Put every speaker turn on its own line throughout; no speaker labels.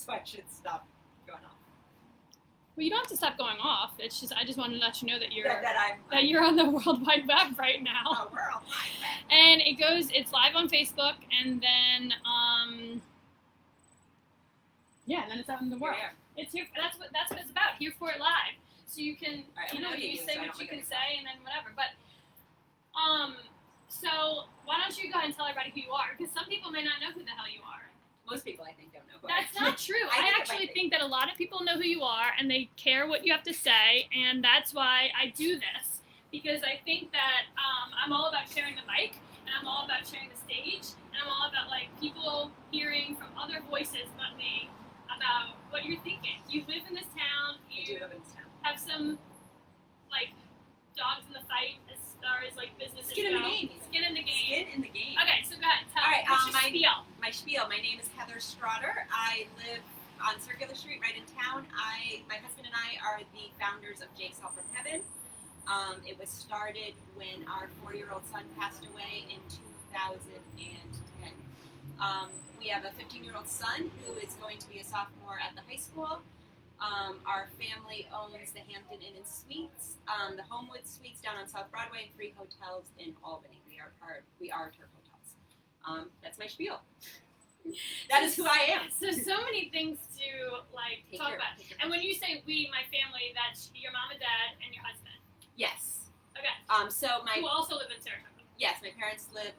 so I should stop going off.
Well, you don't have to stop going off. It's just I just wanted to let you know that you're
that
you're on the World Wide Web right now.
Oh, World Wide Web.
And it's live on Facebook, and then and then it's out in the world.
Yeah.
It's here. That's what it's about. Here for it live. So you can you say what you can say, and then whatever. But so why don't you go ahead and tell everybody who you are? Because some people may not know who the hell you are.
Most people, I think, don't know who
That's not true. I actually think that a lot of people know who you are, and they care what you have to say, and that's why I do this. Because I think that I'm all about sharing the mic, and I'm all about sharing the stage, and I'm all about like people hearing from other voices but me about what you're thinking. You live in this town.
I do live in this town.
Have some like dogs in the fight as far as like businesses
Skin in
go.
the game.
Skin in the game.
Skin in the game.
Okay, so go ahead. Tell
All right,
what's your spiel?
My spiel. My name is Heather Straughter. I live on Circular Street, right in town. My husband and I are the founders of Jake's Help from Heaven. It was started when our 4-year-old son passed away in 2010. We have a 15-year-old son who is going to be a sophomore at the high school. Our family owns the Hampton Inn and Suites, the Homewood Suites down on South Broadway, and 3 hotels in Albany. We are Turk Hotels. That's my spiel. That is who I am.
So many things to like talk about. And when you say we, my family, that's your mom and dad and your husband.
Yes.
Okay.
Who
also live in Saratoga.
Yes, my parents live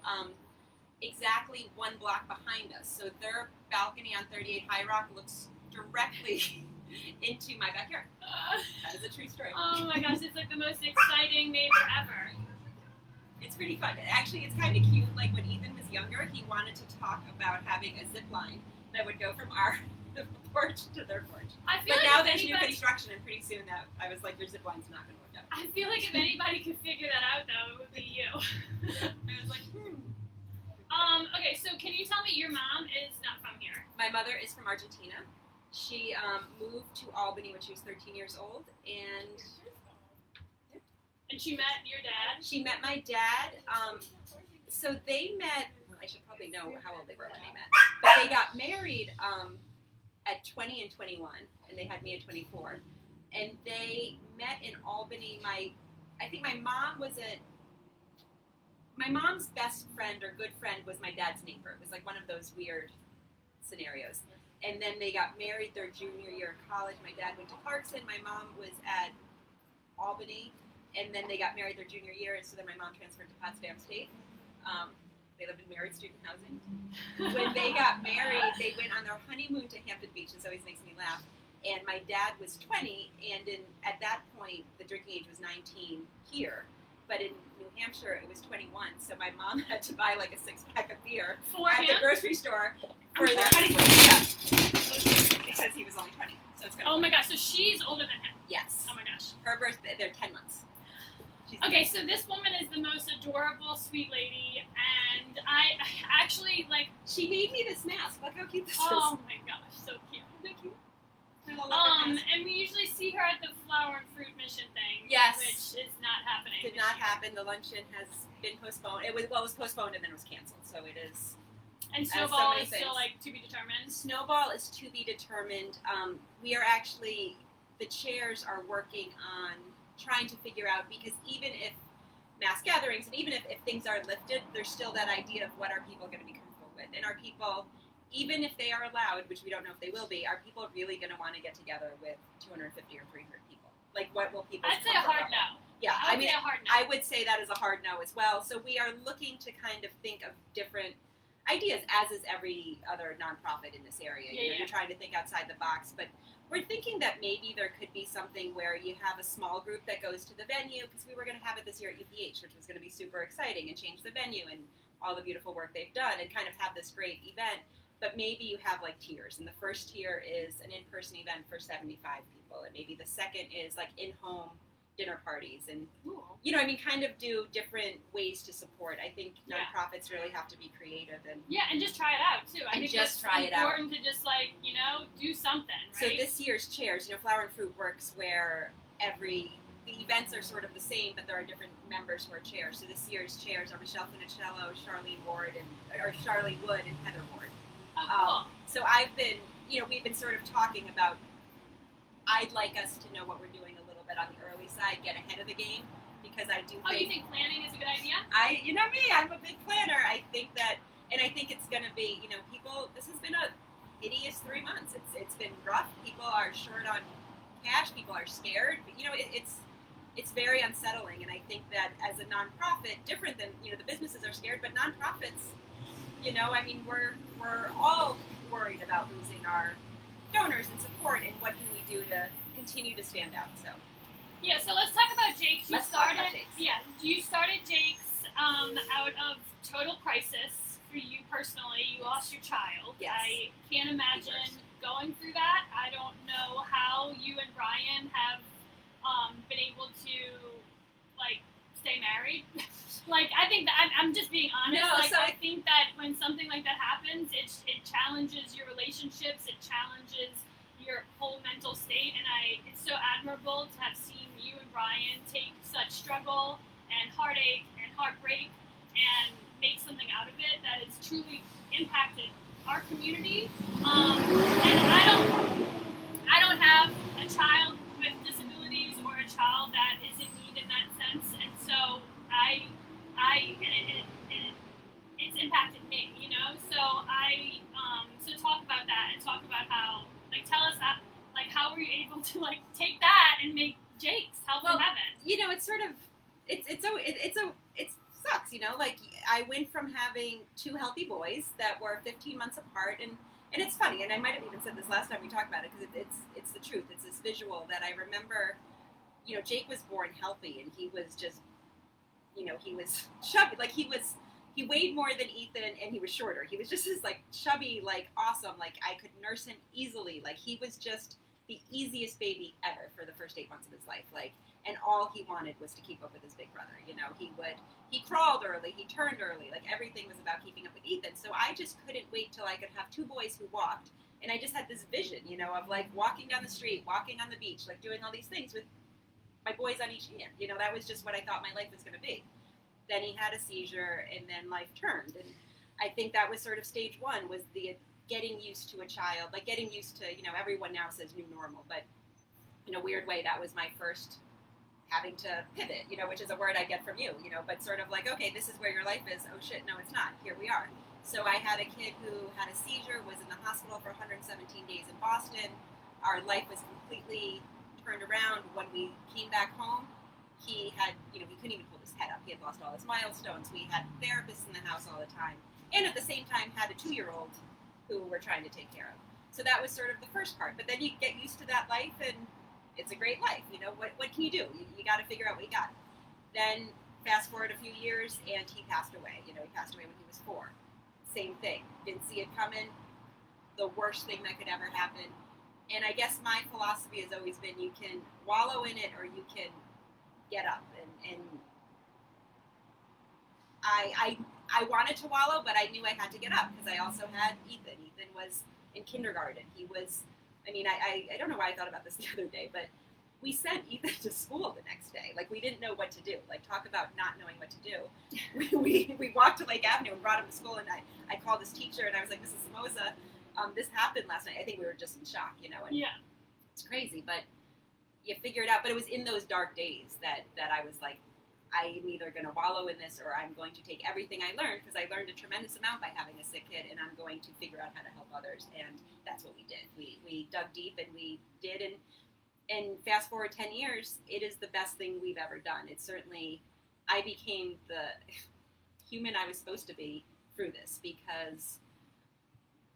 exactly 1 block behind us. So their balcony on 38 High Rock looks directly into my backyard. That is a true story.
Oh my gosh, it's like the most exciting neighbor ever.
It's pretty fun. Actually, it's kind of cute. Like when Ethan was younger, he wanted to talk about having a zip line that would go from our porch to their porch. But now there's new construction, and pretty soon that I was like, your zip line's not going to work out.
I feel like if anybody could figure that out, though, it would be you.
I was like,
Okay, so can you tell me your mom is not from here?
My mother is from Argentina. She moved to Albany when she was 13 years old, and
she met your dad?
She met my dad. So they met, I should probably know how old they were when they met, but they got married at 20 and 21, and they had me at 24. And they met in Albany. I think my mom's best friend or good friend was my dad's neighbor. It was like one of those weird scenarios. And then they got married their junior year in college. My dad went to Clarkson. My mom was at Albany. And then they got married their junior year, and so then my mom transferred to Potsdam State. They lived in married student housing. When they got married, they went on their honeymoon to Hampton Beach. This always makes me laugh. And my dad was 20, and at that point, the drinking age was 19 here. But in New Hampshire, it was 21. So my mom had to buy like a 6-pack of beer at the grocery store for their honeymoon. Because he was only 20. So it's
my gosh, so she's older than him?
Yes.
Oh my gosh.
Her birthday, they're 10 months.
Okay, so this woman is the most adorable, sweet lady, and I actually, like...
She made me this mask. Look how cute this is.
Oh my gosh, so cute.
Thank you.
And we usually see her at the Flower and Fruit Mission thing.
Yes.
Which is not happening.
Did not happen. The luncheon has been postponed. It was postponed and then it was canceled, so it is...
And Snowball is still, like, to be determined?
Snowball is to be determined. We are actually... The chairs are working on trying to figure out, because even if mass gatherings and even if things are lifted, there's still that idea of what are people going to be comfortable with. And are people, even if they are allowed, which we don't know if they will be, are people really going to want to get together with 250 or 300 people? Like, what will people...
I'd say a hard no.
Yeah,
I mean,
I would say that is a hard no as well. So we are looking to kind of think of different ideas, as is every other nonprofit in this area. You're trying to think outside the box, but we're thinking that maybe there could be something where you have a small group that goes to the venue, because we were going to have it this year at UPH, which was going to be super exciting, and change the venue and all the beautiful work they've done, and kind of have this great event. But maybe you have like tiers, and the first tier is an in-person event for 75 people, and maybe the second is like in-home dinner parties, and kind of do different ways to support. I think nonprofits really have to be creative and
and just try it out too. I think
just
it's
try it out.
Important to just do something. Right?
So this year's chairs, Flower and Fruit works where the events are sort of the same, but there are different members who are chairs. So this year's chairs are Michelle Funicello, Charlene Wood, and Heather Ward.
Oh, cool.
So I've been we've been sort of talking about, I'd like us to know what we're doing a little bit on the early side, get ahead of the game, because I do think...
Oh, you think planning is a good idea?
You know me, I'm a big planner. I think that, and I think it's going to be, people, this has been a hideous 3 months. It's been rough. People are short on cash. People are scared. But, it's very unsettling. And I think that as a nonprofit, different than, the businesses are scared, but nonprofits, we're all worried about losing our donors and support, and what can we do to continue to stand out. So
yeah, so let's talk about Jake's.
Let's talk about Jake's.
Yeah, you started Jake's out of total crisis for you personally. You lost your child.
Yes.
I can't imagine going through that. I don't know how you and Ryan have been able to stay married. I think that I'm just being honest.
No,
I think that when something like that happens, it challenges your relationships. It challenges your whole mental state, and it's so admirable to have seen you and Ryan take such struggle and heartache and heartbreak and make something out of it that has truly impacted our community. And I don't have a child with disabilities or a child that is in need in that sense, and so it's impacted me, so talk about that and talk about how, tell us how were you able to take that and make Jake's Help from Heaven?
It's sort of, it sucks, I went from having 2 healthy boys that were 15 months apart, and it's funny, and I might have even said this last time we talked about it, because it's the truth. It's this visual that I remember. Jake was born healthy, and he was just, he was chubby. He weighed more than Ethan, and he was shorter. He was just this chubby, awesome. I could nurse him easily. He was just the easiest baby ever for the first 8 months of his life. And all he wanted was to keep up with his big brother. He crawled early, he turned early. Everything was about keeping up with Ethan. So I just couldn't wait till I could have 2 boys who walked. And I just had this vision, of walking down the street, walking on the beach, doing all these things with my boys on each hand. That was just what I thought my life was going to be. Then he had a seizure, and then life turned. And I think that was sort of stage 1, was the getting used to a child, getting used to, everyone now says new normal, but in a weird way, that was my first having to pivot, which is a word I get from you, but sort of okay, this is where your life is. Oh shit, no, it's not. Here we are. So I had a kid who had a seizure, was in the hospital for 117 days in Boston. Our life was completely turned around. When we came back home, he had, he couldn't even hold his head up. He had lost all his milestones. We had therapists in the house all the time. And at the same time had a 2-year-old who we're trying to take care of. So that was sort of the first part. But then you get used to that life, and it's a great life. What can you do? You got to figure out what you got. Then fast forward a few years, and he passed away. He passed away when he was 4. Same thing. Didn't see it coming. The worst thing that could ever happen. And I guess my philosophy has always been, you can wallow in it, or you can get up. And I wanted to wallow, but I knew I had to get up, because I also had Ethan. Ethan was in kindergarten. He was, I don't know why I thought about this the other day, but we sent Ethan to school the next day. We didn't know what to do. Talk about not knowing what to do. We walked to Lake Avenue and brought him to school, and I called his teacher, and I was like, Mrs. Samoza, this happened last night. I think we were just in shock, and
yeah.
It's crazy, but you figure it out. But it was in those dark days that I was like, I'm either going to wallow in this, or I'm going to take everything I learned, because I learned a tremendous amount by having a sick kid, and I'm going to figure out how to help others. And that's what we did. We dug deep, and we did. And fast forward 10 years, it is the best thing we've ever done. It's certainly, I became the human I was supposed to be through this, because,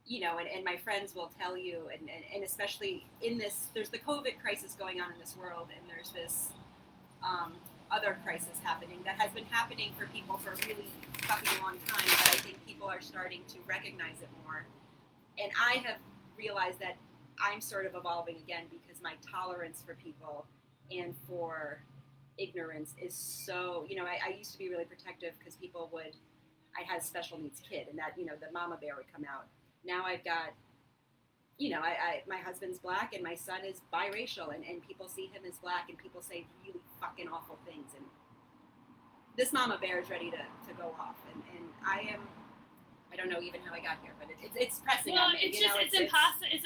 and my friends will tell you, and especially in this, there's the COVID crisis going on in this world, and there's this other crisis happening that has been happening for people for a really fucking long time, but I think people are starting to recognize it more. And I have realized that I'm sort of evolving again, because my tolerance for people and for ignorance is so, I used to be really protective, because I had a special needs kid, and that, the mama bear would come out. Now I've got, my husband's black, and my son is biracial, and people see him as black, and people say really fucking awful things, and this mama bear is ready to go off, and I don't know even how I got here, but it's pressing on me.
It's just, it's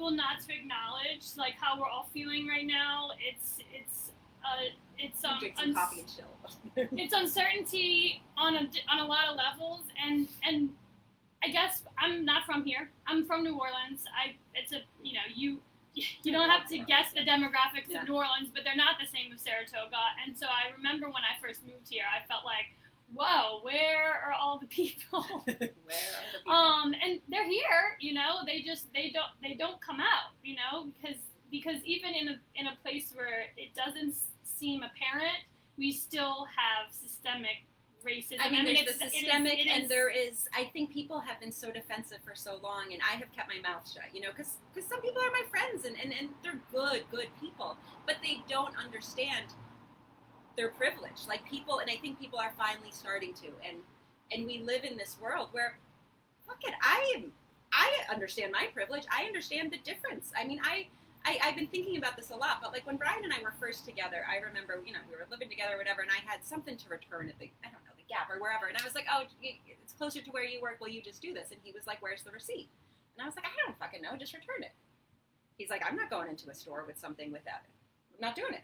people not to acknowledge like how we're all feeling right now. It's
Drink some coffee and chill.
it's uncertainty on a lot of levels, and I guess I'm not from here. I'm from New Orleans. You don't have to guess the demographics of New Orleans, but they're not the same as Saratoga. And so I remember when I first moved here, I felt like, whoa, where are all the people?
Where are the people?
And they're here, they don't come out, because even in a place where it doesn't seem apparent, we still have systemic racism.
I mean, there's the systemic, and there is, I think people have been so defensive for so long, and I have kept my mouth shut, because some people are my friends, and they're good people, but they don't understand their privilege. Like people, and I think people are finally starting to, and we live in this world where, look it, I understand my privilege. I understand the difference. I mean, I've been thinking about this a lot, but like when Brian and I were first together, I remember, we were living together or whatever, and I had something to return at the Gap or wherever, and I was like, oh, it's closer to where you work, will you just do this? And he was like, where's the receipt? And I was like, I don't fucking know, just return it. He's like, I'm not going into a store with something without it. I'm not doing it.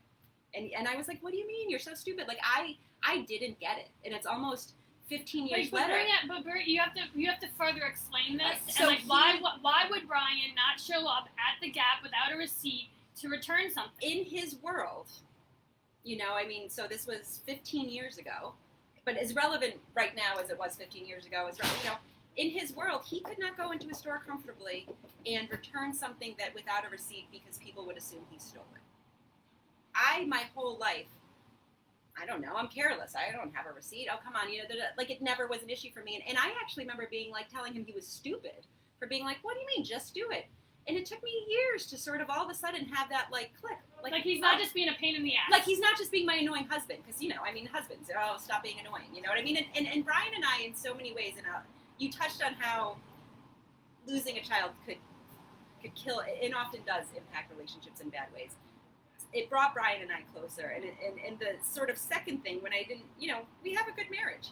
And I was like, what do you mean? You're so stupid. Like, I didn't get it. And it's almost 15 years later.
But you have to further explain this.
So
and why would Brian not show up at the Gap without a receipt to return something?
In his world, so this was 15 years ago, but as relevant right now as it was 15 years ago, in his world, he could not go into a store comfortably and return something that without a receipt because people would assume he stole it. My whole life, I don't know, I'm careless. I don't have a receipt. Oh, come on, it never was an issue for me. And I actually remember being like, telling him he was stupid for being like, what do you mean, just do it? And it took me years to sort of all of a sudden have that, click.
Like he's not just being a pain in the ass.
Like he's not just being my annoying husband, because, husbands, stop being annoying, you know what I mean? And Brian and I, in so many ways, and you touched on how losing a child could kill, and often does impact relationships in bad ways. It brought Brian and I closer, and the sort of second thing, when I didn't, we have a good marriage.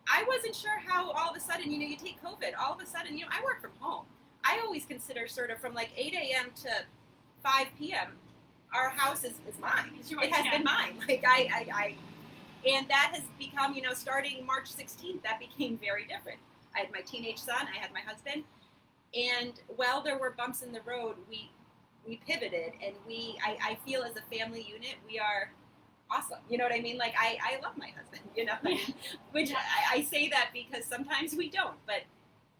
I wasn't sure how all of a sudden, you take COVID, all of a sudden, I work from home. I always consider sort of from 8 a.m. to 5 p.m., our house is mine. It has been mine. And that has become, starting March 16th, that became very different. I had my teenage son, I had my husband, and while there were bumps in the road, we pivoted, and I feel as a family unit, we are awesome. You know what I mean? I love my husband, which I say that because sometimes we don't, but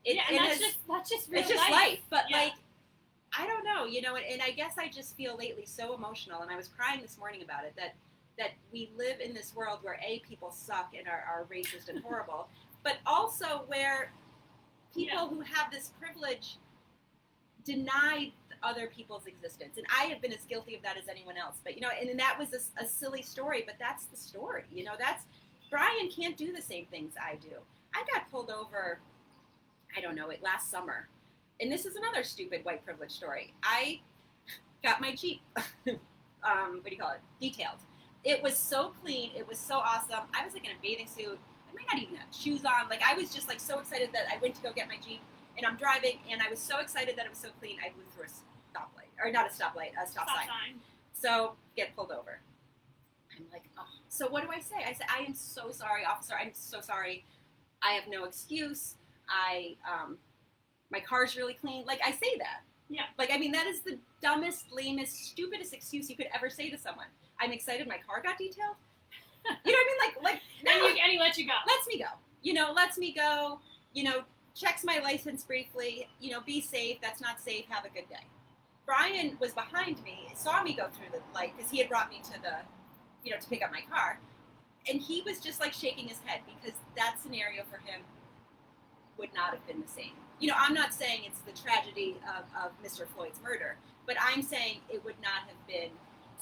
that's just real life. But I don't know, and I guess I just feel lately so emotional, and I was crying this morning about it, that we live in this world where people suck and are racist and horrible, but also where people who have this privilege deny other people's existence. And I have been as guilty of that as anyone else. But, and that was a silly story, but that's the story. Brian can't do the same things I do. I got pulled over, I don't know, last summer. And this is another stupid white privilege story. I got my Jeep, detailed. It was so clean. It was so awesome. I was in a bathing suit. I might not even have shoes on. I was just so excited that I went to go get my Jeep. And I'm driving, and I was so excited that it was so clean, I blew through a stoplight. Or not a stoplight, a stop sign. So, get pulled over. I'm like, oh. So what do I say? I said, I am so sorry, officer. I'm so sorry. I have no excuse. My car's really clean. I say that.
Yeah.
That is the dumbest, lamest, stupidest excuse you could ever say to someone. I'm excited my car got detailed. You know what I mean? No.
And he lets you go.
Lets me go. Lets me go. Checks my license briefly, be safe, that's not safe, have a good day. Brian was behind me, saw me go through the light, because he had brought me to the, to pick up my car, and he was just shaking his head, because that scenario for him would not have been the same. I'm not saying it's the tragedy of Mr. Floyd's murder, but I'm saying it would not have been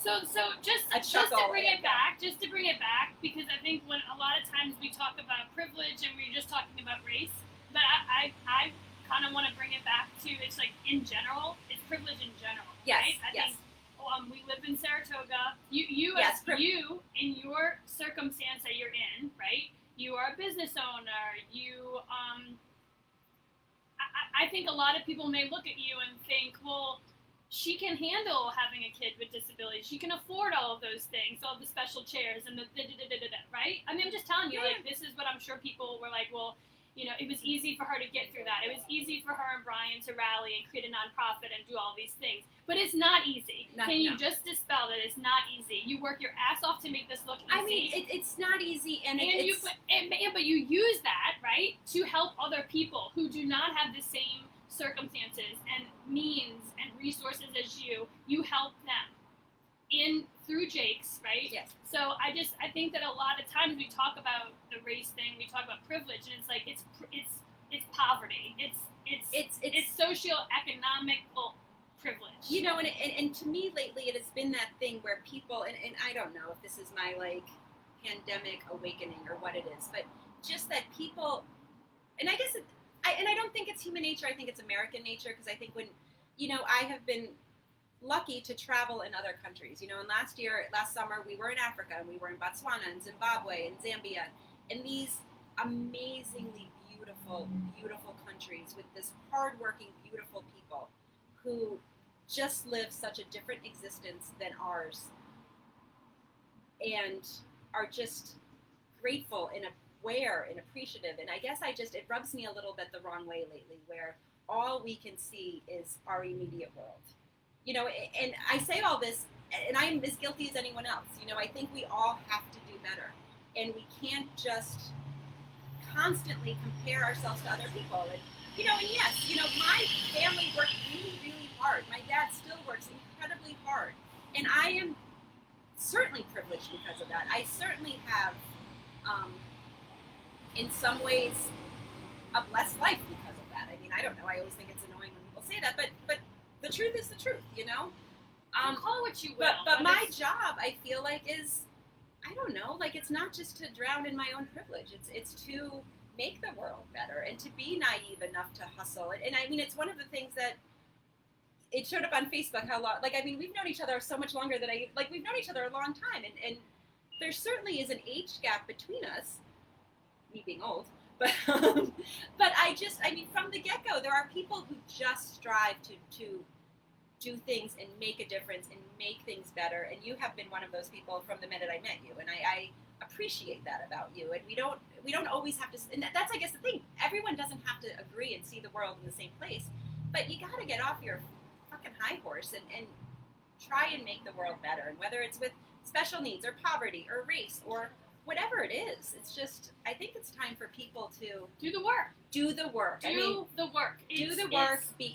So just to bring it back, because I think when a lot of times we talk about privilege and we're just talking about race, but I kind of want to bring it back to, it's in general, it's privilege in general,
yes,
right? I think we live in Saratoga. You in your circumstance that you're in, right? You are a business owner. I think a lot of people may look at you and think, well, she can handle having a kid with disability. She can afford all of those things, all the special chairs and the right? I mean, I'm just telling you, like, this is what I'm sure people were like, well, you know, it was easy for her to get through that. It was easy for her and Brian to rally and create a nonprofit and do all these things. But it's not easy. Can you just dispel that it's not easy? You work your ass off to make this look easy.
I mean, it's not easy,
but you use that, right, to help other people who do not have the same circumstances and means and resources as you. You help them through Jake's, right?
Yes.
So I think that a lot of times we talk about the race thing, we talk about privilege, and it's like it's poverty, it's socioeconomical privilege.
You know, and to me lately it has been that thing where people, and I don't know if this is my like pandemic awakening or what it is, but just that people, and I guess I don't think it's human nature. I think it's American nature, because I think when, you know, I have been lucky to travel in other countries. You know, and last summer, we were in Africa, and we were in Botswana and Zimbabwe and Zambia, and these amazingly beautiful, beautiful countries with this hardworking, beautiful people who just live such a different existence than ours and are just grateful and aware and appreciative. And I guess it rubs me a little bit the wrong way lately, where all we can see is our immediate world. You know, and I say all this, and I'm as guilty as anyone else. You know, I think we all have to do better. And we can't just constantly compare ourselves to other people. And, you know, and yes, you know, my family worked really, really hard. My dad still works incredibly hard. And I am certainly privileged because of that. I certainly have, in some ways, a blessed life because of that. I mean, I don't know. I always think it's annoying when people say that, but the truth is the truth, you know?
Call what you will.
But my job, I feel like, is, I don't know, like, it's not just to drown in my own privilege. It's to make the world better and to be naive enough to hustle. And I mean, it's one of the things that it showed up on Facebook how long, like, I mean, we've known each other so much longer than we've known each other a long time. And there certainly is an age gap between us, me being old. But I mean, from the get-go, there are people who just strive to do things and make a difference and make things better. And you have been one of those people from the minute I met you. And I appreciate that about you. And we don't always have to, and that's, I guess, the thing. Everyone doesn't have to agree and see the world in the same place. But you got to get off your fucking high horse and try and make the world better. And whether it's with special needs or poverty or race or whatever it is, it's just, I think it's time for people to
do the work.
Do the work.
Be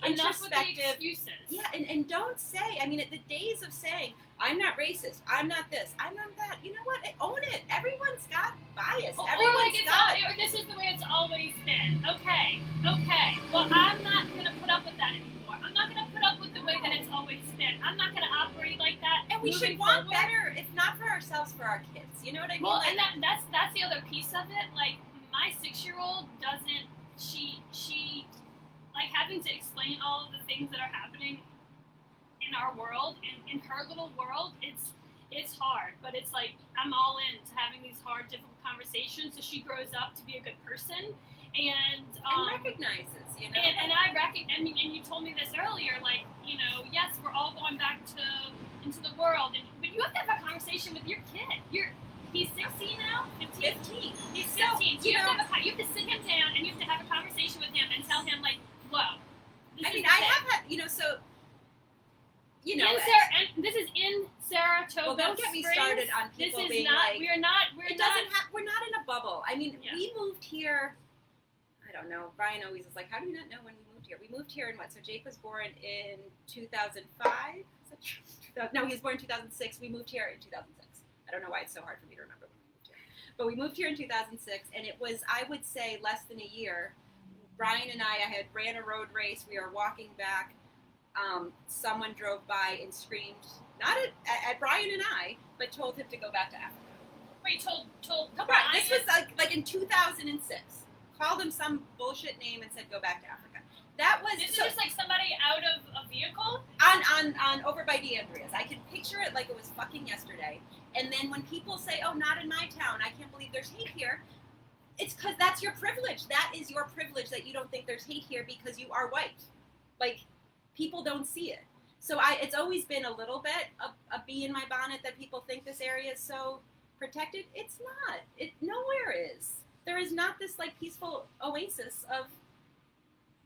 introspective.
With the excuses.
Yeah, and don't say, I mean, the days of saying, I'm not racist, I'm not this, I'm not that, you know what, own it. Everyone's got bias.
This is the way it's always been. Okay. Well, I'm not going to put up with that anymore. I'm not going to put up with the way that it's always been. I'm not going to operate like that.
And we should want better, if not for ourselves, for our kids. You know what I mean?
Well, and that's the other piece of it. Like, my 6-year-old doesn't, she like, having to explain all of the things that are happening in our world, in her little world, it's hard. But it's like, I'm all in to having these hard, difficult conversations so she grows up to be a good person. And
recognizes, you know.
And I mean, and you told me this earlier, like, you know, yes, we're all going back into the world, but you have to have a conversation with your kid. He's 16 now? 15. He's 15. So you have to sit him down and you have to have a conversation with him and tell him, like, whoa.
I have had, you know, so, you know.
And this is in Saratoga.
Well, don't get me started on people being like.
We're not
in a bubble. I mean, we moved here. I don't know. Brian always is like, how do you not know when we moved here? We moved here in what? So Jake was born in 2005. Is that true? No, he was born in 2006. We moved here in 2006. I don't know why it's so hard for me to remember when we moved here. But we moved here in 2006, and it was, I would say, less than a year. Brian and I had ran a road race. We were walking back. Someone drove by and screamed, not at Brian and I, but told him to go back to Africa.
Wait, told Brian?
Right, this was like in 2006. Called him some bullshit name and said, go back to Africa. That was...
This is just like somebody out of a vehicle?
On over by DeAndrea's. I can picture it like it was fucking yesterday. And then when people say, oh, not in my town, I can't believe there's hate here, it's because that's your privilege. That is your privilege, that you don't think there's hate here because you are white. Like, people don't see it. So it's always been a little bit a bee in my bonnet that people think this area is so protected. It's not. It nowhere is. There is not this like peaceful oasis of,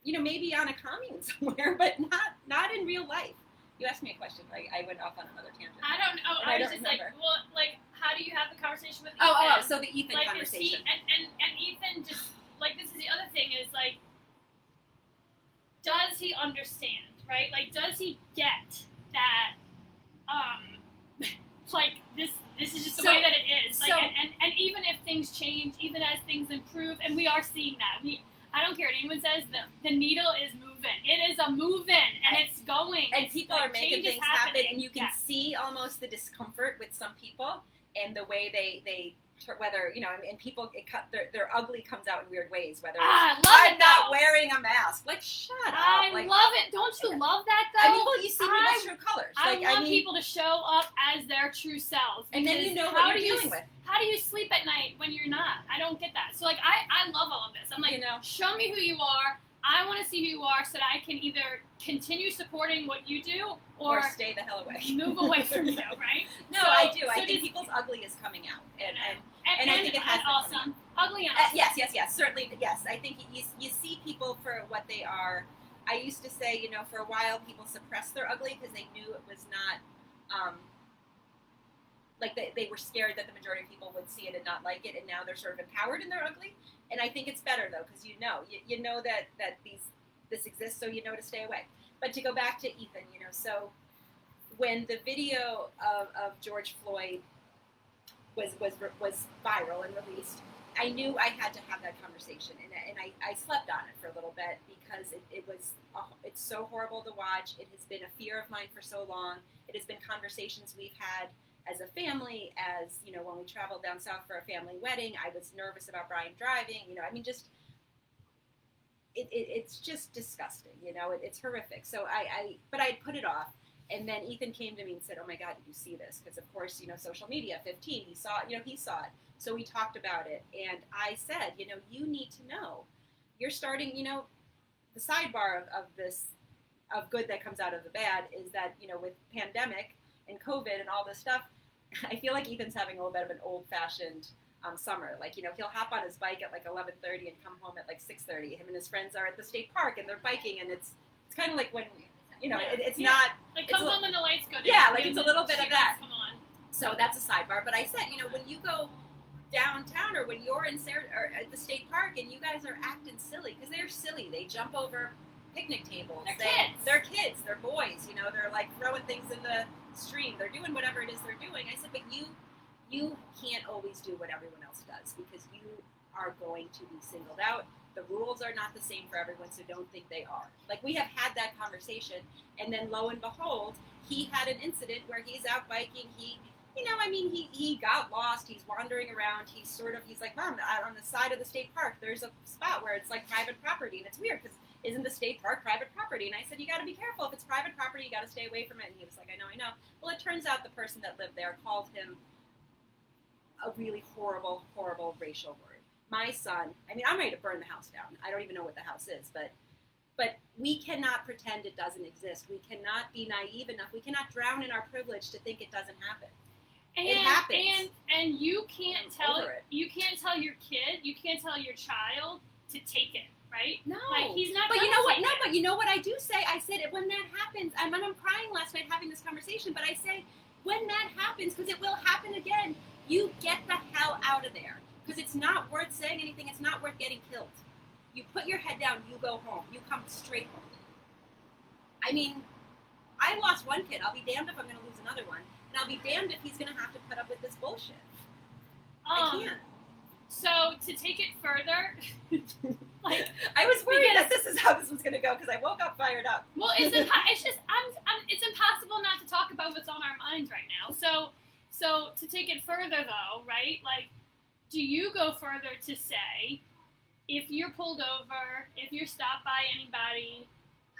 maybe on a commune somewhere, but not in real life. You asked me a question. I went off on another tangent.
I don't know. I was just remember. Like, well, like, how do you have the conversation with Ethan?
Oh, so the Ethan
like,
conversation.
And Ethan just, like, this is the other thing is, like, does he understand, right? Like, does he get that, like, this is just the way that it is. Like, and even if things change, even as things improve, and we are seeing that. I don't care what anyone says, the needle is moving. It is a moving, and it's going.
And people are making things happen, and you can see almost the discomfort with some people, and the way they whether, and people, their ugly comes out in weird ways, whether I'm not wearing a mask. Like, shut up.
I love it. Don't you love that, though?
I mean, well, you see people's true colors.
I love people to show up as their true selves.
And then you know what you're dealing with.
How do you sleep at night when you're not? I don't get that. So, like, I love all of this. I'm like, show me who you are. I want to see who you are so that I can either continue supporting what you do or
stay the hell away.
Move away from you, right?
No, I do. I think people's ugly is coming out. And I think it has
awesome. Ugly and awesome.
Yes. Certainly, yes. I think you see people for what they are. I used to say, for a while people suppressed their ugly because they knew it was not, like they were scared that the majority of people would see it and not like it, and now they're sort of empowered in their ugly. And I think it's better, though, because you know that this exists, so you know to stay away. But to go back to Ethan, so when the video of George Floyd was viral and released, I knew I had to have that conversation, and I slept on it for a little bit because it's so horrible to watch. It has been a fear of mine for so long. It has been conversations we've had as a family, as, when we traveled down south for a family wedding. I was nervous about Brian driving, it's just disgusting, it's horrific. So but I put it off. And then Ethan came to me and said, oh my God, did you see this? Because of course, social media, 15, he saw it. So we talked about it. And I said, you need to know. You're starting, the sidebar of good that comes out of the bad is that, with pandemic and COVID and all this stuff, I feel like Ethan's having a little bit of an old-fashioned summer. Like, he'll hop on his bike at like 11:30 and come home at like 6:30. Him and his friends are at the state park and they're biking, and it's kind of like when, it's not...
Like, come home when the lights go down.
Yeah, like it's a little bit of that.
Come on.
So that's a sidebar. But I said, when you go downtown or when you're in or at the state park and you guys are acting silly, because they're silly. They jump over picnic tables. They're kids. They're boys. They're like throwing things in the stream. They're doing whatever it is they're doing. I said, but you can't always do what everyone else does, because you are going to be singled out. The rules are not the same for everyone, so don't think they are. Like, we have had that conversation, and then lo and behold, he had an incident where he's out biking. He got lost. He's wandering around. He's like, Mom, on the side of the state park, there's a spot where it's like private property, and it's weird because isn't the state park private property? And I said, you got to be careful. If it's private property, you got to stay away from it. And he was like, I know. Well, it turns out the person that lived there called him a really horrible, horrible racial word. My son, I'm ready to burn the house down. I don't even know what the house is, but we cannot pretend it doesn't exist. We cannot be naive enough. We cannot drown in our privilege to think it doesn't happen. It happens.
And you can't tell your kid, you can't tell your child to take it, right?
No.
Like, he's not.
But you know what? No, but you know what I do say? I said, when that happens, I'm crying last night having this conversation, but I say, when that happens, because it will happen again, you get the hell out of there. Because it's not worth saying anything. It's not worth getting killed. You put your head down, you go home. You come straight home. I lost one kid. I'll be damned if I'm going to lose another one. And I'll be damned if he's going to have to put up with this bullshit. I can't.
So, to take it further, like,
I was worried that this is how this was going to go, because I woke up fired up.
Well, it's impossible not to talk about what's on our minds right now. So to take it further, though, right? Like, do you go further to say, if you're pulled over, if you're stopped by anybody,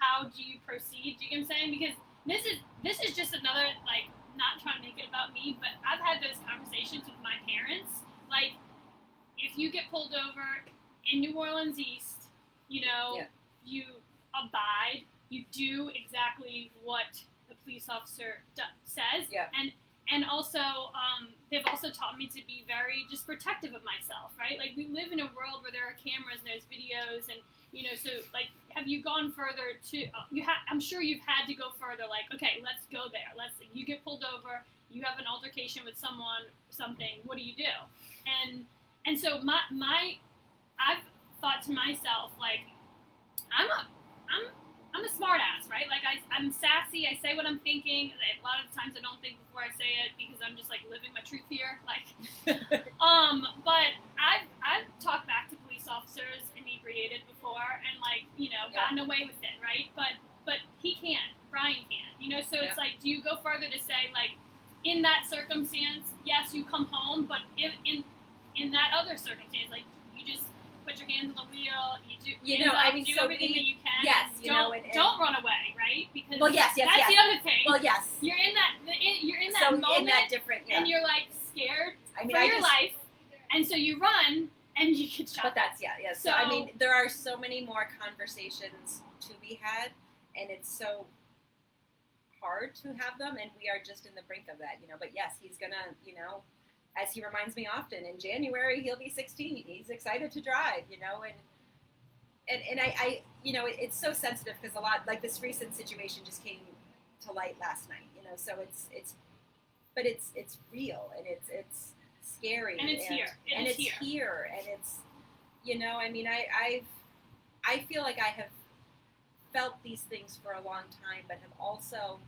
how do you proceed? Do you get what I'm saying? Because this is just another, like, not trying to make it about me, but I've had those conversations with my parents. Like, if you get pulled over in New Orleans East, you abide, you do exactly what the police officer says.
Yeah.
And also, they've also taught me to be very just protective of myself, right? Like, we live in a world where there are cameras and there's videos, and, so, like, have you gone further to, I'm sure you've had to go further, like, okay, let's go there. You get pulled over, you have an altercation with someone, something, what do you do? And so I've thought to myself, like, I'm a smart ass, right? Like, I'm sassy. I say what I'm thinking. A lot of times I don't think before I say it because I'm just like living my truth here. Like, but I've talked back to police officers inebriated before and gotten away with it, right? But he can't. Brian can't. So it's like, do you go further to say, like, in that circumstance, yes, you come home, but in that other circumstance, like, you just put your hands on the wheel, do everything that you can.
Yes,
don't run away, right? Because
yes,
that's the other thing.
Well, yes.
You're in that
So
moment,
in that different,
and you're like scared for
I
your life, and so you run and you get shot.
But that's So I mean, there are so many more conversations to be had, and it's so hard to have them, and we are just in the brink of that, But yes, he's gonna, as he reminds me often, in January he'll be 16. He's excited to drive, and I it's so sensitive because a lot, like, this recent situation just came to light last night, so it's real, and it's scary,
and it's here,
and it's here, and it's, I mean, I feel like I have felt these things for a long time, but have also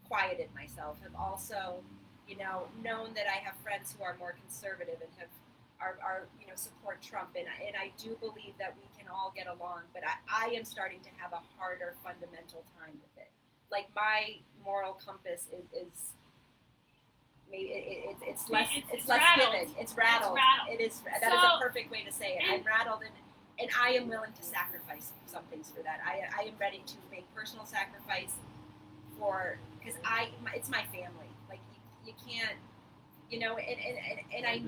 quieted myself, have also, known that I have friends who are more conservative and are support Trump, and I do believe that we can all get along, but I am starting to have a harder fundamental time with it. Like, my moral compass is maybe it's less vivid. It's rattled. It is. That is a perfect way to say it. I'm rattled, and I am willing to sacrifice some things for that. I am ready to make personal sacrifice because it's my family. Like, you can't, and I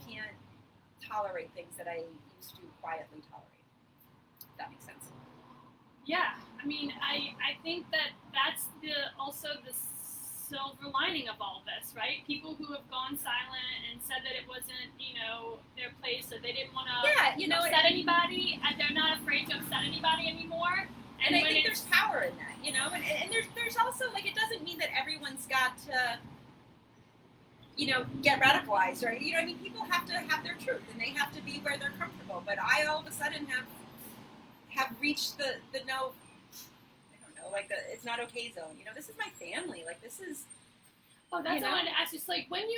can't tolerate things that I used to quietly tolerate. If that makes sense.
Yeah, I mean, I think that's also the silver lining of all this, right? People who have gone silent and said that it wasn't, their place, or they didn't want to upset anybody, and they're not afraid to upset anybody anymore.
And I think there's power in that, and there's also, like, it doesn't mean that everyone's got to, get radicalized, right? I mean, people have to have their truth, and they have to be where they're comfortable. But I all of a sudden have reached the no, I don't know, like, the it's not okay zone. This is my family. Like, this is.
Oh, that's what I wanted to ask. Just like, when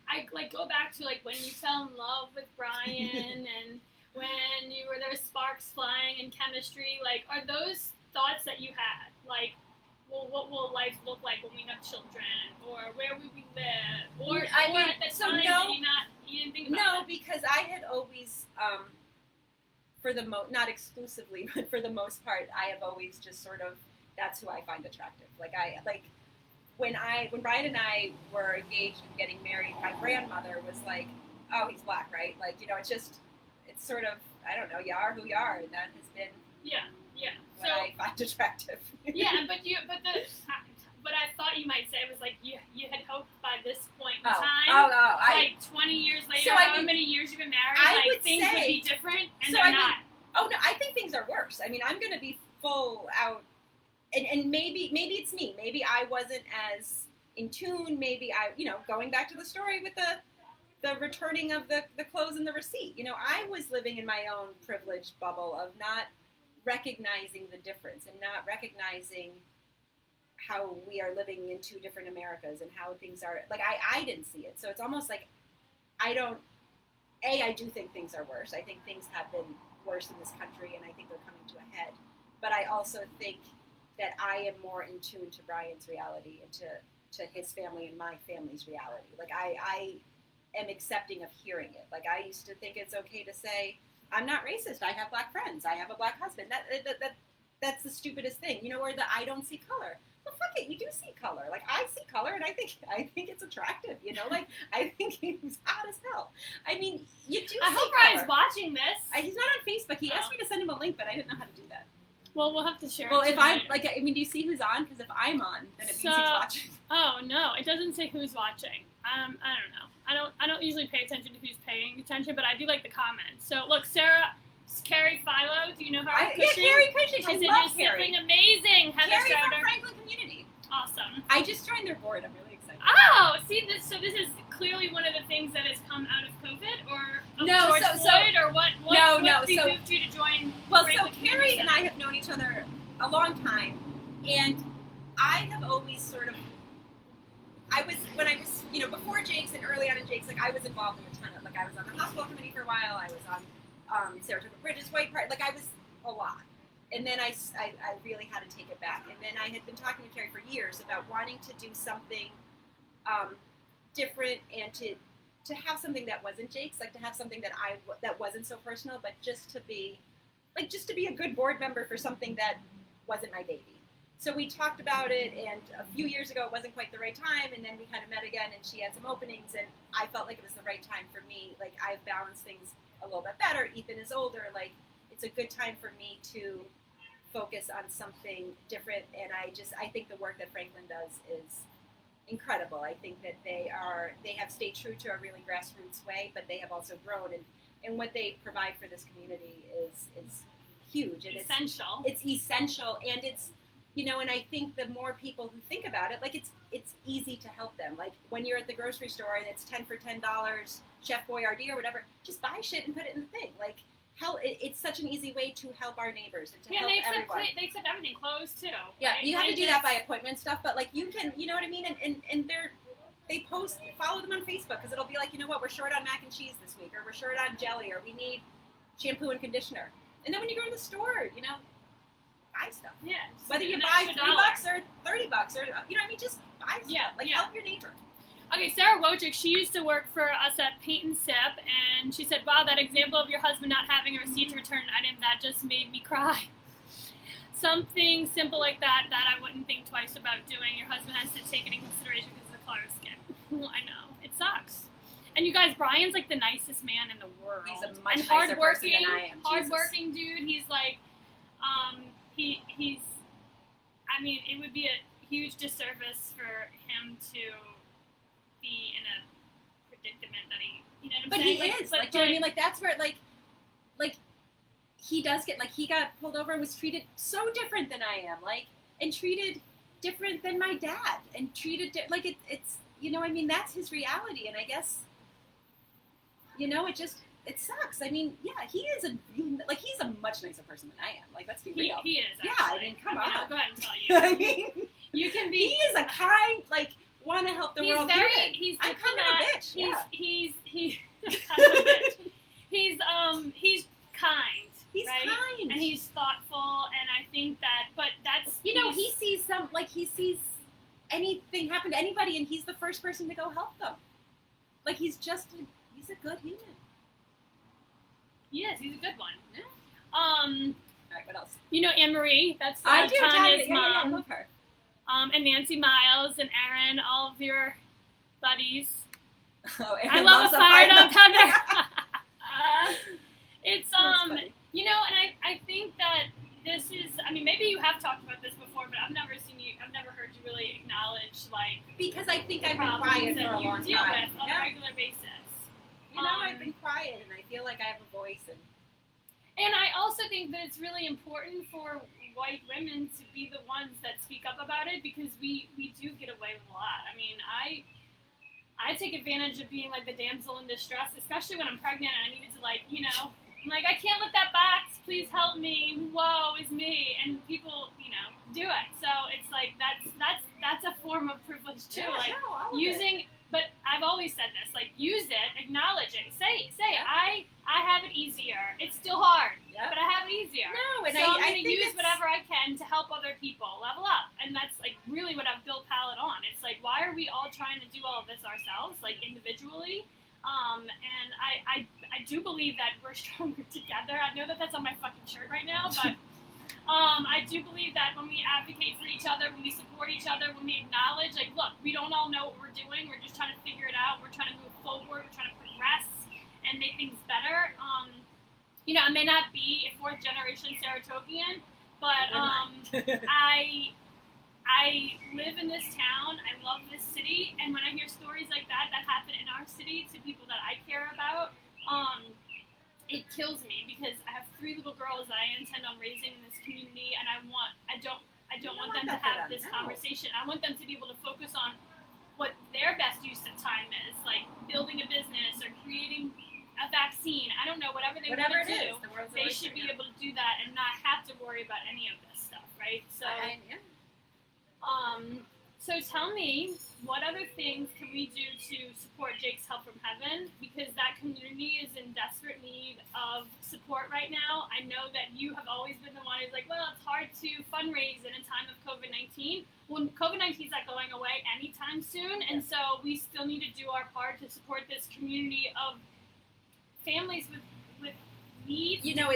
I go back to, like, when you fell in love with Brian and when there was sparks flying in chemistry, like, are those thoughts that you had? Like, well, what will life look like when we have children? Or where will we live? Or at the time, you didn't think about it?
No, because I had always, not exclusively, but for the most part, I have always just sort of, that's who I find attractive. When Brian and I were engaged and getting married, my grandmother was like, oh, he's black, right? Like, it's sort of, I don't know, you are who you are, and that has been what I find attractive.
Yeah, but I thought you might say it was like you had hoped by this point in time, like 20 years later, however many years you've been married, things would be different, and they're not.
Oh no, I think things are worse. I mean, I'm going to be full out, and maybe it's me. Maybe I wasn't as in tune. Maybe I, going back to the story with the returning of the clothes and the receipt. I was living in my own privileged bubble of not recognizing the difference and not recognizing how we are living in two different Americas and how things are, like, I didn't see it. So it's almost like I do think things are worse. I think things have been worse in this country, and I think they're coming to a head. But I also think that I am more in tune to Brian's reality and to his family and my family's reality. Like, I am accepting of hearing it. Like, I used to think it's okay to say, I'm not racist. I have black friends. I have a black husband. That's the stupidest thing, or the I don't see color. Well, fuck it, you do see color. Like, I see color, and I think it's attractive. Like, I think he's hot as hell. I mean, you do.
I hope Brian's watching this.
He's not on Facebook. He asked me to send him a link, but I didn't know how to do that.
Well, we'll have to share.
Well,
it
if I'm
tonight.
like, I mean, do you see who's on? Because if I'm on, then it means he's
So-
watching.
Oh no, it doesn't say who's watching. I don't know. I don't usually pay attention to who's paying attention, but I do like the comments. So look, Sarah, Carrie Philo, do you know her?
Yeah, Carrie Cushing. I
She said
love
you're
Carrie.
sibling amazing, Heather
Carrie from
Straughter.
Franklin Community.
Awesome.
I just joined their board. I'm really excited.
Oh, see this. So this is clearly one of the things that has come out of COVID, or of
No,
George
so-
Floyd, or what?
No,
what
so-
behooved you to join?
Well,
Franklin
so
Community
Carrie and I
Center?
have known each other a long time, and I have always sort of, when I was, before Jake's and early on in Jake's, like I was involved in a ton of, like I was on the hospital committee for a while, I was on Saratoga Bridges White Part, like I was a lot. And then I really had to take it back. And then I had been talking to Carrie for years about wanting to do something different and to have something that wasn't Jake's, like to have something that wasn't so personal, but just to be a good board member for something that wasn't my baby. So we talked about it, and a few years ago it wasn't quite the right time, and then we kind of met again, and she had some openings, and I felt like it was the right time for me. Like I've balanced things a little bit better. Ethan is older. Like it's a good time for me to focus on something different, and I think the work that Franklin does is incredible. I think that they have stayed true to a really grassroots way, but they have also grown, and what they provide for this community is huge. And
Essential.
It's essential, and it's, and I think the more people who think about it, like it's easy to help them. Like when you're at the grocery store and it's 10 for $10, Chef Boyardee or whatever, just buy shit and put it in the thing. Like it's such an easy way to help our neighbors and to help everyone.
They accept everything, clothes too.
Yeah,
right?
you have to do that by appointment stuff, but like you can, you know what I mean? And they post, follow them on Facebook, because it'll be like, we're short on mac and cheese this week, or we're short on jelly, or we need shampoo and conditioner. And then when you go to the store, buy stuff.
Yeah.
Whether you
an
buy
extra
$3
dollar.
or $30 or, just buy stuff.
Yeah,
Like
yeah.
help your neighbor.
Okay, Sarah Wojcik, she used to work for us at Paint and Sip, and she said, wow, that example of your husband not having a receipt to return an item, that just made me cry. Something simple like that I wouldn't think twice about doing. Your husband has to take it in consideration because of the color of skin. I know. It sucks. And you guys, Brian's like the nicest man in the world.
He's a much
and
nicer person than I am.
Hardworking dude. He's like, he's, I mean, it would be a huge disservice for him to be in a predicament that he, you know what I'm
But
saying?
he
Like,
is. Like, do you know what I mean? Like, that's where, like, he does get, like, he got pulled over and was treated so different than I am. Like, and treated different than my dad. And treated, like, it's, I mean, that's his reality. And I guess, it sucks. I mean, yeah, he's a much nicer person than I am. Like, let's be real.
He is,
Yeah,
actually.
I mean, come
I'll
on.
go ahead and tell you.
I mean,
You can be.
he is a kind, like, want to help the
He's
world.
very.
human.
He's
I'm kind of a bitch.
He's kind of a bitch. He's kind.
He's
right?
kind.
And he's thoughtful, and I think that. But that's
he sees anything happen to anybody, and he's the first person to go help them. Like he's a good human.
Yes, he's a good one.
Yeah.
All
right, what else?
Anne Marie. That's
I do.
Tanya's
Yeah, I
mom.
love her.
And Nancy Miles and Erin, all of your buddies.
Oh,
I love a fired up Heather. It's
funny.
and I think that this is. I mean, maybe you have talked about this before, but I've never heard you really acknowledge
Because I think I've been
problems
quiet for
that
a
you
long
deal
time.
with on a regular basis.
I've been quiet, and I feel like I have a voice.
And I also think that it's really important for white women to be the ones that speak up about it, because we do get away with a lot. I mean, I take advantage of being like the damsel in distress, especially when I'm pregnant and I needed to I'm like, I can't lift that box, please help me, woe is me, and people, do it. So it's like that's a form of privilege too. But I've always said this, like, use it, acknowledge it, say it. I have it easier. It's still hard, but I have it easier.
No, and
so I'm
I
going to
think
use whatever I can to help other people level up. And that's, like, really what I've built Palette on. It's like, why are we all trying to do all of this ourselves, like, individually? And I do believe that we're stronger together. I know that that's on my fucking shirt right now, but I do believe that when we advocate for each other, when we support each other, when we acknowledge, like, look, we don't all know what we're doing. We're just trying to figure it out. We're trying to move forward. We're trying to progress and make things better. I may not be a fourth generation Saratogian, But I live in this town. I love this city, and when I hear stories like that happen in our city to people that I care about, it kills me because I have 3 little girls that I intend on raising in this community, and I don't want them to have this conversation. I want them to be able to focus on what their best use of time is, like building a business or creating a vaccine. I don't know, whatever they want to do. They should be able to do that and not have to worry about any of this stuff, right? So, so tell me, what other things can we do to support Jake's Help from Heaven? Because that community is in desperate need of support right now. I know that you have always been the one who's like, well, it's hard to fundraise in a time of COVID-19. Well, COVID-19 is not going away anytime soon, and so we still need to do our part to support this community of families with needs.
You know,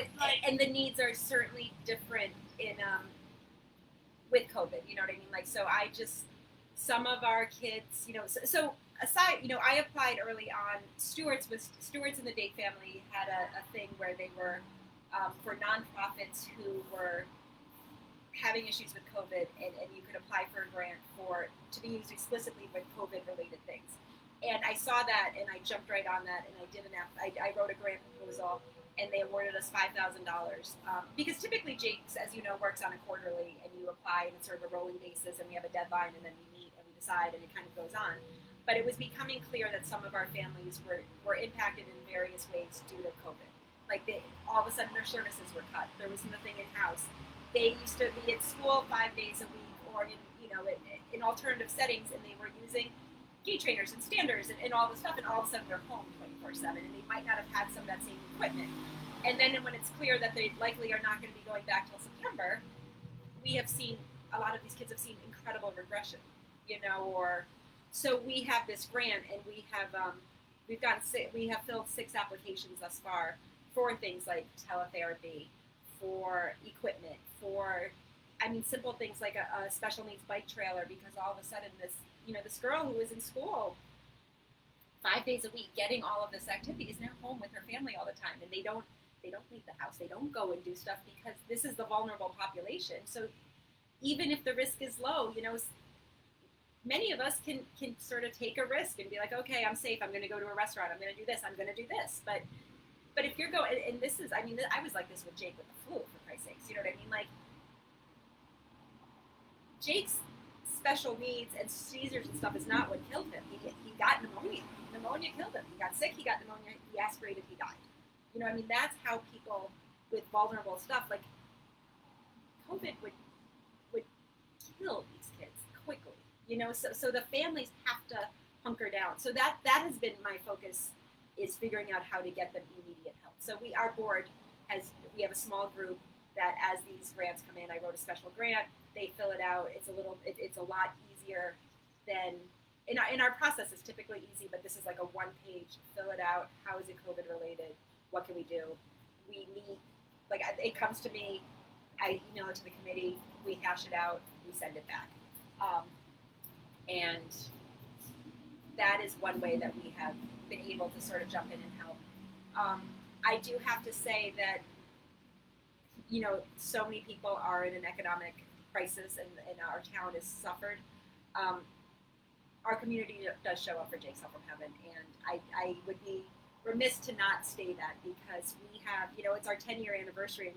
and the needs are certainly different in with COVID. You know what I mean? Like, so some of our kids, you know, so aside, you know, I applied early on. Stewart's in the Dake family had a thing where they were for nonprofits who were having issues with COVID, and you could apply for a grant to be used explicitly with COVID-related things. And I saw that, and I jumped right on that, and I wrote a grant proposal, and they awarded us $5,000 because typically Jake's, as you know, works on a quarterly, and you apply, and it's sort of a rolling basis, and we have a deadline, and then we meet and we decide, and it kind of goes on. But it was becoming clear that some of our families were impacted in various ways due to COVID. Like all of a sudden their services were cut. There was nothing in house. They used to be at school 5 days a week, or in alternative settings, and they were using gait trainers and standers and all this stuff, and all of a sudden they're home 24/7, and they might not have had some of that same equipment. And then when it's clear that they likely are not going to be going back till September, we have seen a lot of these kids have seen incredible regression, you know. Or so we have this grant, and we have filled 6 applications thus far for things like teletherapy, for equipment, for simple things like a special needs bike trailer, because all of a sudden this girl who was in school 5 days a week getting all of this activity is now home with her family all the time, and they don't leave the house, they don't go and do stuff, because this is the vulnerable population. So even if the risk is low, you know, many of us can sort of take a risk and be like, okay, I'm safe, I'm going to go to a restaurant, I'm going to do this, I'm going to do this. But if you're going, and this is, I was like this with Jake with the flu, for Christ's sakes, you know what I mean? Like, Jake's special needs and seizures and stuff is not what killed him. He got pneumonia. Pneumonia killed him. He got sick, he got pneumonia, he aspirated, he died. You know, that's how people with vulnerable stuff, like COVID would kill these kids quickly. You know, so the families have to hunker down. So that has been my focus, is figuring out how to get them immediate help. So our board we have a small group that, as these grants come in, I wrote a special grant, they fill it out. It's a lot easier than, in our process is typically easy, but this is like a 1-page, fill it out, how is it COVID related, what can we do? We meet, like it comes to me, I email it to the committee, we hash it out, we send it back. And that is one way that we have been able to sort of jump in and help. I do have to say that, you know, so many people are in an economic crisis, and our town has suffered. Our community does show up for Jake's Help from Heaven, and I would be remiss to not say that, because we have, you know, it's our 10-year anniversary, and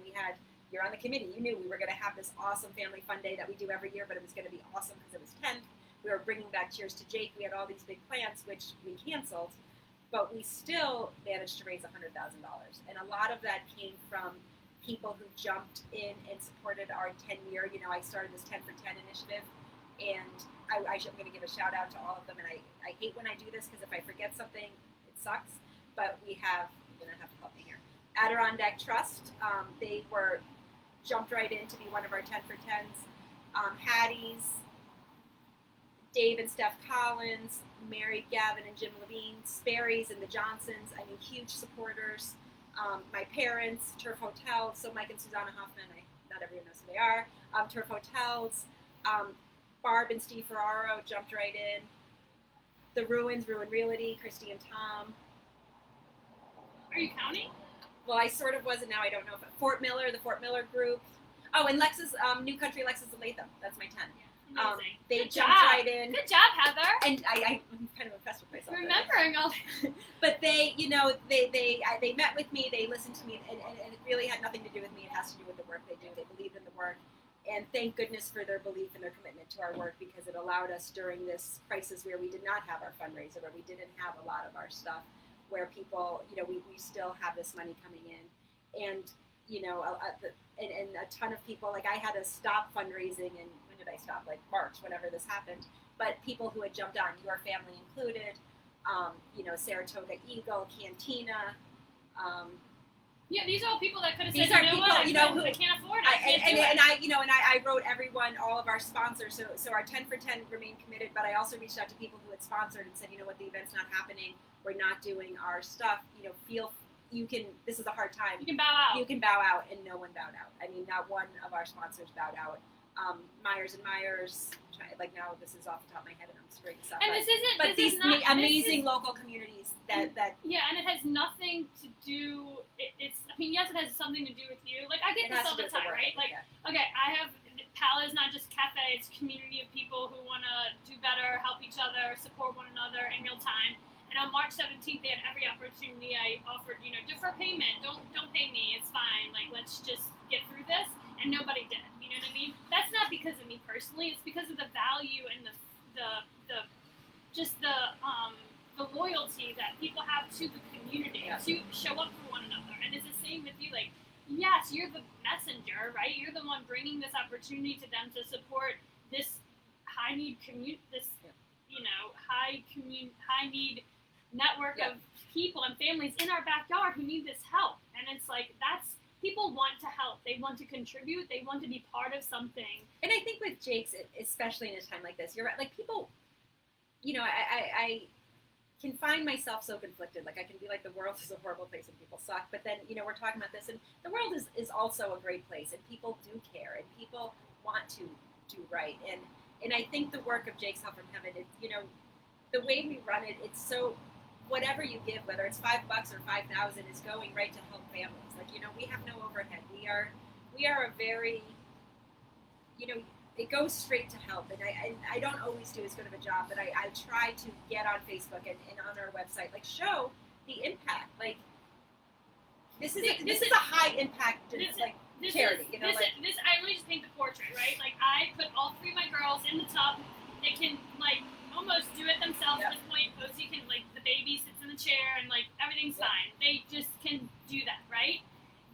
you're on the committee, you knew we were going to have this awesome family fun day that we do every year, but it was going to be awesome because it was 10th. We were bringing back Cheers to Jake. We had all these big plans, which we canceled, but we still managed to raise $100,000. And a lot of that came from people who jumped in and supported our 10-year, you know, I started this 10 for 10 initiative, and I'm going to give a shout out to all of them. And I hate when I do this, because if I forget something, it sucks. But you're going to have to help me here. Adirondack Trust, they jumped right in to be one of our 10 for 10s. Hattie's, Dave and Steph Collins, Mary, Gavin, and Jim Levine, Sperry's and the Johnsons, huge supporters. My parents, Turf Hotels, so Mike and Susanna Hoffman, not everyone knows who they are. Turf Hotels, Barb and Steve Ferraro jumped right in. The Ruin Realty, Christy and Tom.
Are you counting?
Well, I sort of was, and now I don't know if the Fort Miller group. Oh, and Lexus, New Country Lexus of Latham. That's my 10.
Amazing.
They
Good
jumped
job.
right in.
Good job, Heather.
And I'm kind of impressed with myself.
Remembering all.
But they, they met with me. They listened to me, and it really had nothing to do with me. It has to do with the work they do. They believed in the work, and thank goodness for their belief and their commitment to our work, because it allowed us during this crisis where we did not have our fundraiser, where we didn't have a lot of our stuff, where people, we still have this money coming in, and and a ton of people, like I had to stop fundraising, and when did I stop? Like March, whenever this happened. But people who had jumped on, your family included, Saratoga Eagle, Cantina.
Yeah, these are all people that could have
These
said,
are
you know
people,
what, I can't afford it.
I wrote everyone, all of our sponsors. So our 10 for 10 remained committed, but I also reached out to people who had sponsored and said, you know what, the event's not happening. We're not doing our stuff. This is a hard time.
You can bow out.
You can bow out, and no one bowed out. I mean, not one of our sponsors bowed out. Myers and Myers, like now this is off the top of my head and I'm screwing this up.
And
these amazing local communities that
yeah, and it has nothing to do. Yes, it has something to do with you. Like I get this all the time, right? Like, okay, I have Pal is not just cafe; it's a community of people who want to do better, help each other, support one another in real time. And on March 17th, they had every opportunity. I offered, defer payment. Don't pay me. It's fine. Like, let's just get through this. And nobody did. You know what I mean? That's not because of me personally. It's because of the value and the loyalty that people have to the community to show up for one another. And it's the same with you. Like, yes, you're the messenger, right? You're the one bringing this opportunity to them to support this high need high need network of people and families in our backyard who need this help. And it's like, people want to help. They want to contribute. They want to be part of something.
And I think with Jake's, especially in a time like this, you're right. Like people, I can find myself so conflicted. Like I can be like, the world is a horrible place and people suck. But then, we're talking about this, and the world is also a great place, and people do care, and people want to do right. And I think the work of Jake's Help from Heaven, the way we run it, it's so, whatever you give, whether it's $5 or $5,000, is going right to help families. Like, we have no overhead. We are a very, it goes straight to help. And I don't always do as good of a job, but I try to get on Facebook and on our website, like, show the impact. Like, this is a high impact charity.
I really just paint the portrait, right? Like, I put all 3 of my girls in the tub. They can, like, almost do it themselves at this point. Posey can, like, the baby sits in the chair and, like, everything's fine. They just can do that, right?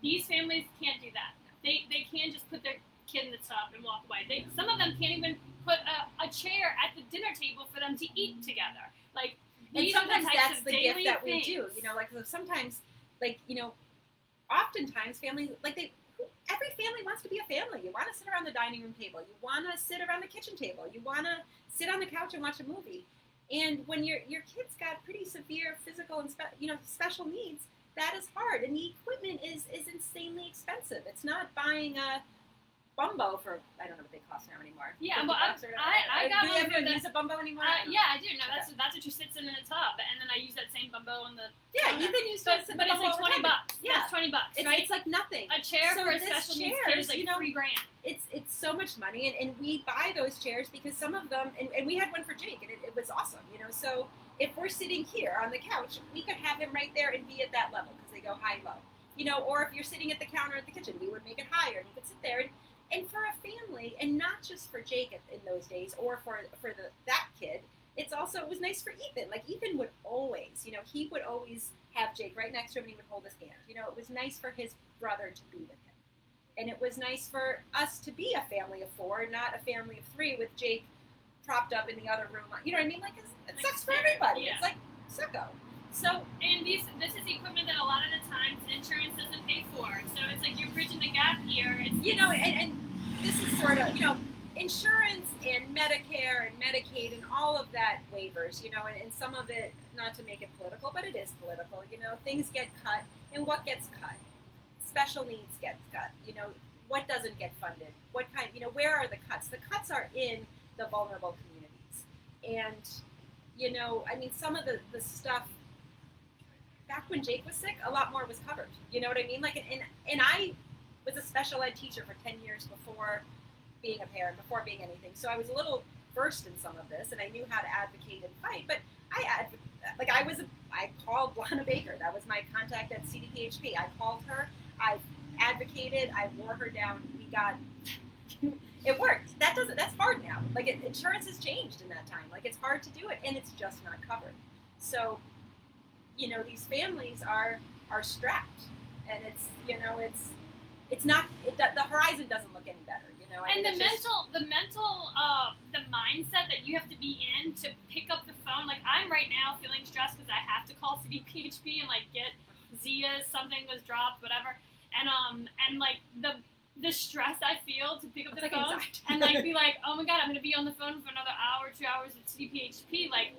These families can't do that. They can't just put their kid in the tub and walk away. Some of them can't even put a chair at the dinner table for them to eat together. Like, these are the types of daily
gift that
things.
We do. Like, sometimes, like, oftentimes families, like, every family wants to be a family. You want to sit around the dining room table. You want to sit around the kitchen table. You want to sit on the couch and watch a movie. And when your kid's got pretty severe physical and special needs, that is hard. And the equipment is insanely expensive. It's not buying a Bumbo for, I don't know what they cost now anymore.
Yeah, but I got one.
Do you use a Bumbo anymore?
Yeah, I do. No, that's what she sits in a tub, and then I use that same Bumbo in the.
Yeah, Ethan used to.
But it's like $20. Yeah, it's $20. Right?
It's like nothing.
A chair for a special needs kid is like $3,000.
It's so much money, and we buy those chairs because some of them, and we had one for Jake, and it was awesome. So if we're sitting here on the couch, we could have him right there and be at that level because they go high and low. Or if you're sitting at the counter at the kitchen, we would make it higher, and you could sit there. And for a family, and not just for Jake in those days, or for that kid, it was nice for Ethan. Like, Ethan would always, he would always have Jake right next to him, and he would hold his hand. It was nice for his brother to be with him. And it was nice for us to be a family of 4, not a family of 3 with Jake propped up in the other room. You know what I mean? Like, it sucks for everybody. Yeah. It's like, sucko. So,
and this is equipment that a lot of the times insurance doesn't pay for. So it's like you're bridging the gap here. It's,
and this is sort of, insurance and Medicare and Medicaid and all of that waivers, and some of it, not to make it political, but it is political. Things get cut, and what gets cut? Special needs gets cut. What doesn't get funded? What kind? Where are the cuts? The cuts are in the vulnerable communities, and some of the stuff. Back when Jake was sick, a lot more was covered. You know what I mean? Like, and I was a special ed teacher for 10 years before being a parent, before being anything. So I was a little versed in some of this, and I knew how to advocate and fight. But I called Lana Baker. That was my contact at CDPHP. I called her. I advocated. I wore her down. We got. It worked. That's hard now. Like insurance has changed in that time. Like it's hard to do it, and it's just not covered. So, these families are strapped, and it's not. The horizon doesn't look any better.
And the mindset that you have to be in to pick up the phone. Like I'm right now feeling stressed because I have to call CDPHP and like get Zia, something was dropped, whatever. And like the stress I feel to pick up the phone anxiety. And like be like, oh my god, I'm gonna be on the phone for another hour, 2 hours with CDPHP. Like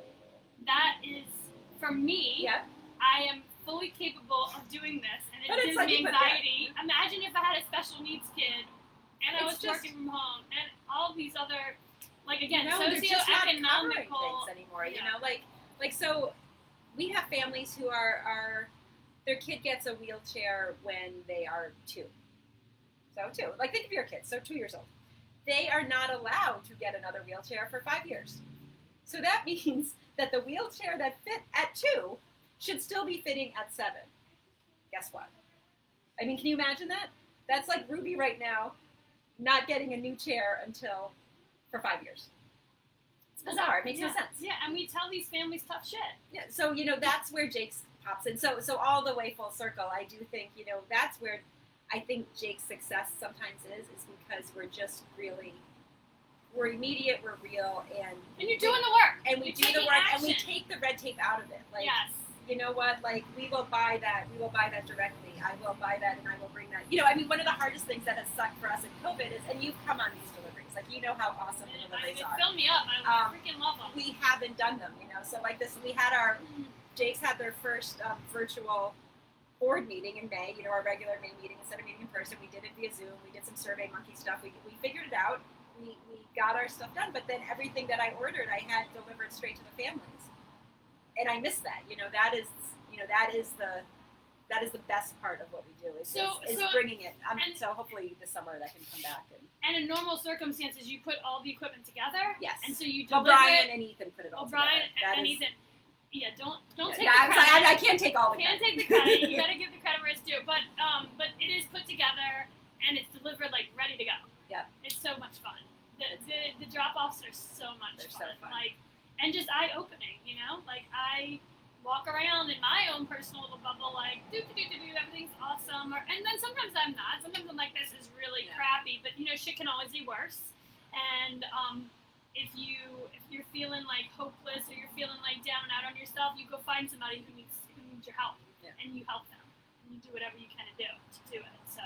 that is for me.
Yeah.
I am fully capable of doing this, and it gives me anxiety. Imagine if I had a special needs kid. And I was working from home, and all these other, like again, socioeconomical
things anymore. So we have families who are their kid gets a wheelchair when they are 2. So 2, like think of your kids, so 2 years old. They are not allowed to get another wheelchair for 5 years. So that means that the wheelchair that fit at 2 should still be fitting at 7. Guess what? I mean, can you imagine that? That's like Ruby right now. Not getting a new chair for 5 years. It's bizarre. It makes no sense.
Yeah, and we tell these families tough shit.
Yeah, so that's where Jake's pops in. So all the way full circle, I do think that's where I think Jake's success sometimes is because we're just we're immediate, we're real, and
you're doing the work,
and we do the work, and we take the red tape out of it. Like,
yes.
You know what? Like we will buy that. We will buy that directly. I will buy that, and I will bring that. One of the hardest things that has sucked for us in COVID is, and you've come on these deliveries. Like how awesome the deliveries are.
Fill me up. I freaking love them.
We haven't done them. So like this, we had Jake's had their first virtual board meeting in May. Our regular May meeting instead of meeting in person. We did it via Zoom. We did some Survey Monkey stuff. We figured it out. We got our stuff done. But then everything that I ordered, I had delivered straight to the families. And I miss that. That is the best part of what we do is bringing it. So hopefully this summer that can come back.
And in normal circumstances, you put all the equipment together.
Yes.
And so you deliver
Brian and Ethan put it all together.
Brian and Ethan. Yeah, don't take the
credit.
I
can't take all the credit.
Can't take the credit. You gotta give the credit where it's due. But it is put together and it's delivered like ready to go.
Yeah.
It's so much fun. The drop offs are so much fun.
So fun.
Like, and just eye opening. Like I walk around in my own personal little bubble, like everything's awesome. And then sometimes I'm not. Sometimes I'm like, this is really crappy. But shit can always be worse. And if you're feeling like hopeless or you're feeling like down and out on yourself, you go find somebody who needs your help, and you help them, and you do whatever you can to do it. So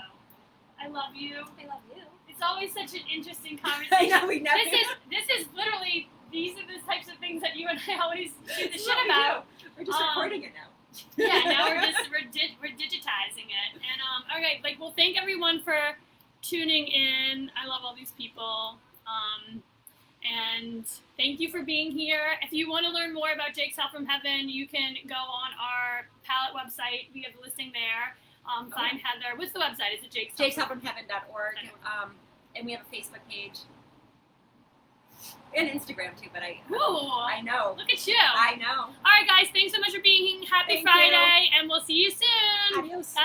I love you.
I love you.
It's always such an interesting conversation.
I know, we never.
This is literally. These are the types of things that you and I always shoot the shit about.
We're just recording it now.
Yeah, now we're digitizing it. And okay, well, thank everyone for tuning in. I love all these people. And thank you for being here. If you want to learn more about Jake's Help from Heaven, you can go on our Palette website. We have a listing there. Find Heather. What's the website? Is it
jakeshelpfromheaven.org. And we have a Facebook page. And Instagram too, but I know.
Look at you.
I know.
All right, guys. Thanks so much for being here. Happy Friday, and we'll see you soon.
Adios.
Bye.